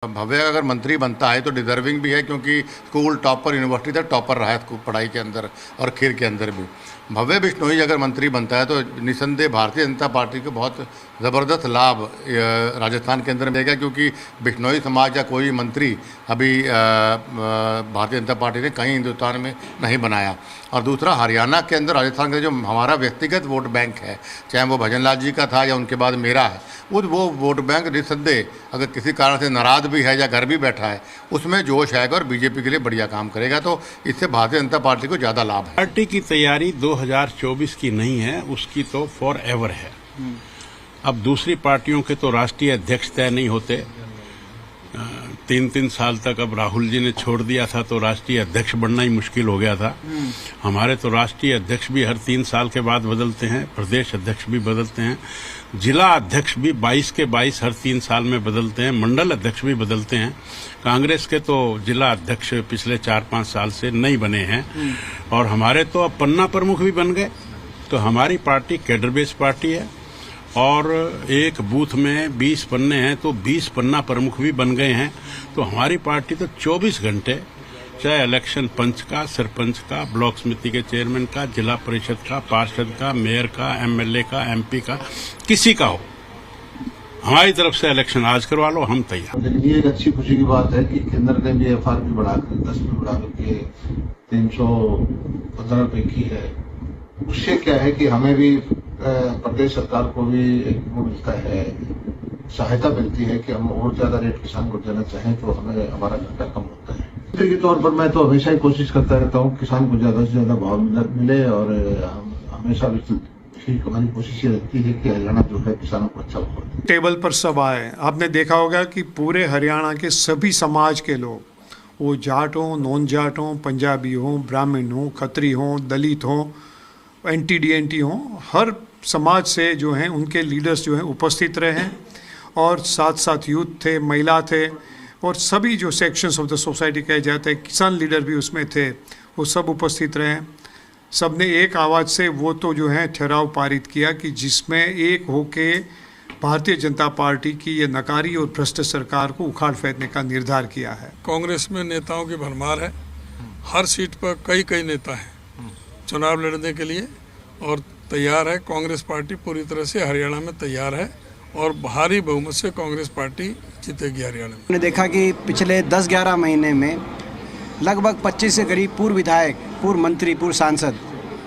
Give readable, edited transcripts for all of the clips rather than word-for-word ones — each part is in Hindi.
भव्य अगर मंत्री बनता है तो डिजर्विंग भी है, क्योंकि स्कूल टॉपर, यूनिवर्सिटी तक टॉपर रहा है पढ़ाई के अंदर और खीर के अंदर भी। भव्य बिश्नोई अगर मंत्री बनता है तो निसंदेह भारतीय जनता पार्टी को बहुत ज़बरदस्त लाभ राजस्थान के अंदर मिलेगा, क्योंकि बिश्नोई समाज या कोई मंत्री अभी भारतीय जनता पार्टी ने कहीं हिंदुस्तान में नहीं बनाया। और दूसरा, हरियाणा के अंदर राजस्थान का जो हमारा व्यक्तिगत वोट बैंक है, चाहे वो भजन लाल जी का था या उनके बाद मेरा है, वो वोट बैंक निसंदेह अगर किसी कारण से नाराज़ भी है या घर भी बैठा है, उसमें जोश आएगा और बीजेपी के लिए बढ़िया काम करेगा। तो इससे भारतीय जनता पार्टी को ज़्यादा लाभ है। पार्टी की तैयारी 2024 की नहीं है, उसकी तो फॉर एवर है। अब दूसरी पार्टियों के तो राष्ट्रीय अध्यक्ष तय नहीं होते। 3-3 साल तक अब राहुल जी ने छोड़ दिया था तो राष्ट्रीय अध्यक्ष बनना ही मुश्किल हो गया था। हमारे तो राष्ट्रीय अध्यक्ष भी हर 3 साल के बाद बदलते हैं, प्रदेश अध्यक्ष भी बदलते हैं, जिला अध्यक्ष भी 22 के 22 हर 3 साल में बदलते हैं, मंडल अध्यक्ष भी बदलते हैं। कांग्रेस के तो जिला अध्यक्ष पिछले 4-5 साल से नहीं बने हैं और हमारे तो अब पन्ना प्रमुख भी बन गए। तो हमारी पार्टी कैडर बेस पार्टी है और एक बूथ में 20 पन्ने हैं तो 20 पन्ना प्रमुख भी बन गए हैं। तो हमारी पार्टी तो 24 घंटे, चाहे इलेक्शन पंच का, सरपंच का, ब्लॉक समिति के चेयरमैन का, जिला परिषद का, पार्षद का, मेयर का, एमएलए का, एमपी का, किसी का हो, हमारी तरफ से इलेक्शन आज करवा लो, हम तैयार। लेकिन ये एक अच्छी खुशी की बात है कि केंद्र ने भी एफआरपी बढ़ाकर 10 में बढ़ाकर के 315 रुपए की है। उससे क्या है कि हमें भी प्रदेश सरकार को भी एक वो मिलता है, सहायता मिलती है कि हम और ज्यादा रेट किसान को देना चाहें तो हमें हमारा घाटा कम होता है। के तौर पर मैं तो हमेशा ही कोशिश करता रहता हूँ किसान को ज्यादा से ज्यादा भाव मिले और हमेशा हमारी कोशिश ये रहती है कि हरियाणा जो है किसानों को अच्छा भाव दे। टेबल पर सब आए। आपने देखा होगा कि पूरे हरियाणा के सभी समाज के लोग, वो जाट हों, नॉन जाट हों, पंजाबी हों, ब्राह्मण हों, खत्री हों, दलित हों, NTDNT हों, हर समाज से जो हैं उनके लीडर्स जो हैं उपस्थित रहे हैं और साथ साथ यूथ थे, महिला थे और सभी जो सेक्शंस ऑफ द सोसाइटी कहे जाते हैं, किसान लीडर भी उसमें थे, वो सब उपस्थित रहे। सब ने एक आवाज़ से वो तो जो है ठहराव पारित किया कि जिसमें एक होके भारतीय जनता पार्टी की ये नकारी और भ्रष्ट सरकार को उखाड़ फेंकने का निर्धार किया है। कांग्रेस में नेताओं की भरमार है, हर सीट पर कई नेता हैं चुनाव लड़ने के लिए और तैयार है। कांग्रेस पार्टी पूरी तरह से हरियाणा में तैयार है और भारी बहुमत से कांग्रेस पार्टी जीतेगी हरियाणा में। हमने देखा कि पिछले 10-11 महीने में लगभग 25 से करीब पूर्व विधायक, पूर्व मंत्री, पूर्व सांसद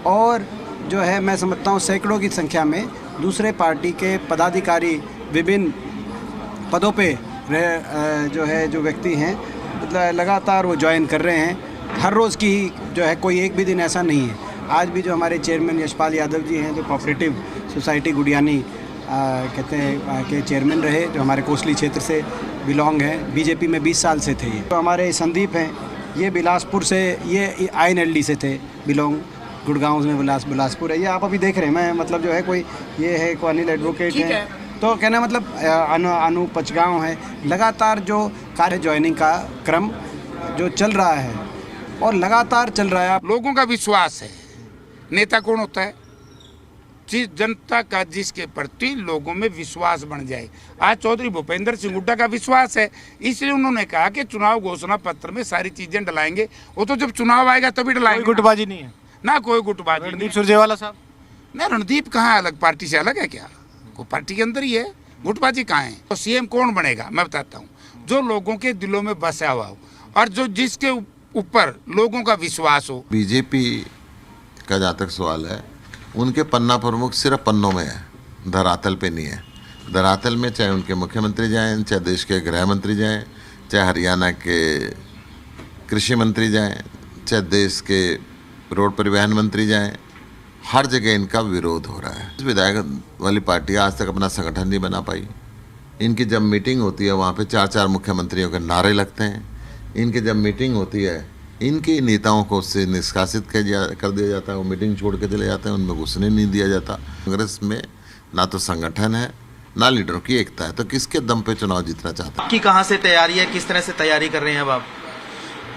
और जो है मैं समझता हूँ सैकड़ों की संख्या में दूसरे पार्टी के पदाधिकारी विभिन्न पदों पे जो व्यक्ति हैं लगातार वो ज्वाइन कर रहे हैं। हर रोज़ की जो है कोई एक भी दिन ऐसा नहीं है। आज भी जो हमारे चेयरमैन यशपाल यादव जी हैं, जो कोऑपरेटिव सोसाइटी गुडियानी कहते हैं के चेयरमैन रहे, जो हमारे कोसली क्षेत्र से बिलोंग हैं, बीजेपी में 20 साल से थे। ये तो हमारे संदीप हैं, ये बिलासपुर से, ये INLD से थे बिलोंग, गुड़गांव में बिलासपुर है। ये आप अभी देख रहे हैं, मैं मतलब जो है कोई ये है को अनिल एडवोकेट है, तो कहना मतलब अनु पचगांव है। लगातार जो कार्य ज्वाइनिंग का क्रम जो चल रहा है और लगातार चल रहा है। लोगों का विश्वास है। नेता कौन होता है? जिस जनता का जिसके प्रति लोगों में विश्वास बन जाए। आज चौधरी भूपेंद्र सिंह हुड्डा का विश्वास है, इसलिए उन्होंने कहा कि चुनाव घोषणा पत्र में सारी चीजें डलाएंगे। वो तो जब चुनाव आएगा तभी डलाएंगे। कोई गुटबाजी नहीं है ना, कोई गुटबाजी। रणदीप सुरजेवाला साहब, ना रणदीप कहाँ अलग पार्टी से अलग है क्या? वो पार्टी के अंदर ही है, गुटबाजी कहाँ है? तो CM कौन बनेगा? मैं बताता हूँ, जो लोगों के दिलों में बसा हुआ हो और जो जिसके ऊपर लोगों का विश्वास हो। बीजेपी का जहाँ तक सवाल है, उनके पन्ना प्रमुख सिर्फ पन्नों में है, धरातल पे नहीं है। धरातल में चाहे उनके मुख्यमंत्री जाएं, चाहे देश के गृह मंत्री जाएं, चाहे हरियाणा के कृषि मंत्री जाएं, चाहे देश के रोड परिवहन मंत्री जाएं, हर जगह इनका विरोध हो रहा है। इस विधायक वाली पार्टी आज तक अपना संगठन नहीं बना पाई। इनकी जब मीटिंग होती है वहाँ पे 4-4 मुख्यमंत्रियों के नारे लगते हैं। इनकी जब मीटिंग होती है, इनके नेताओं को उससे निष्कासित कर दिया जाता है, वो मीटिंग छोड़ के चले जाते हैं, उनमें घुसने नहीं दिया जाता। कांग्रेस में ना तो संगठन है, ना लीडरों की एकता है, तो किसके दम पे चुनाव जीतना चाहता है? आपकी कहाँ से तैयारी है, किस तरह से तैयारी कर रहे हैं अब आप?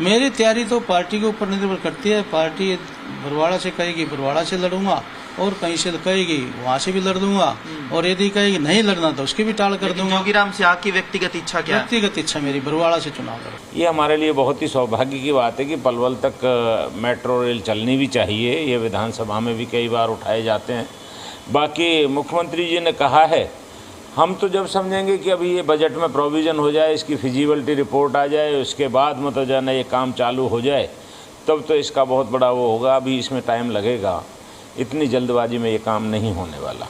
मेरी तैयारी तो पार्टी के ऊपर निर्भर करती है। पार्टी बरवाड़ा से कहेगी बरवाड़ा से लड़ूंगा, और कहीं से कहेगी वहाँ से भी लड़ दूंगा, और यदि कहेगी नहीं लड़ना तो उसकी भी टाल कर दूंगा। जोगीराम से आपकी व्यक्तिगत इच्छा क्या है? व्यक्तिगत इच्छा मेरी बरवाड़ा से चुनाव लड़। ये हमारे लिए बहुत ही सौभाग्य की बात है कि पलवल तक मेट्रो रेल चलनी भी चाहिए। ये विधानसभा में भी कई बार उठाए जाते हैं। बाकी मुख्यमंत्री जी ने कहा है, हम तो जब समझेंगे कि अभी ये बजट में प्रोविज़न हो जाए, इसकी फिजिबिलिटी रिपोर्ट आ जाए, उसके बाद मतलब जो है ना ये काम चालू हो जाए, तब तो इसका बहुत बड़ा वो होगा। अभी इसमें टाइम लगेगा, इतनी जल्दबाजी में ये काम नहीं होने वाला।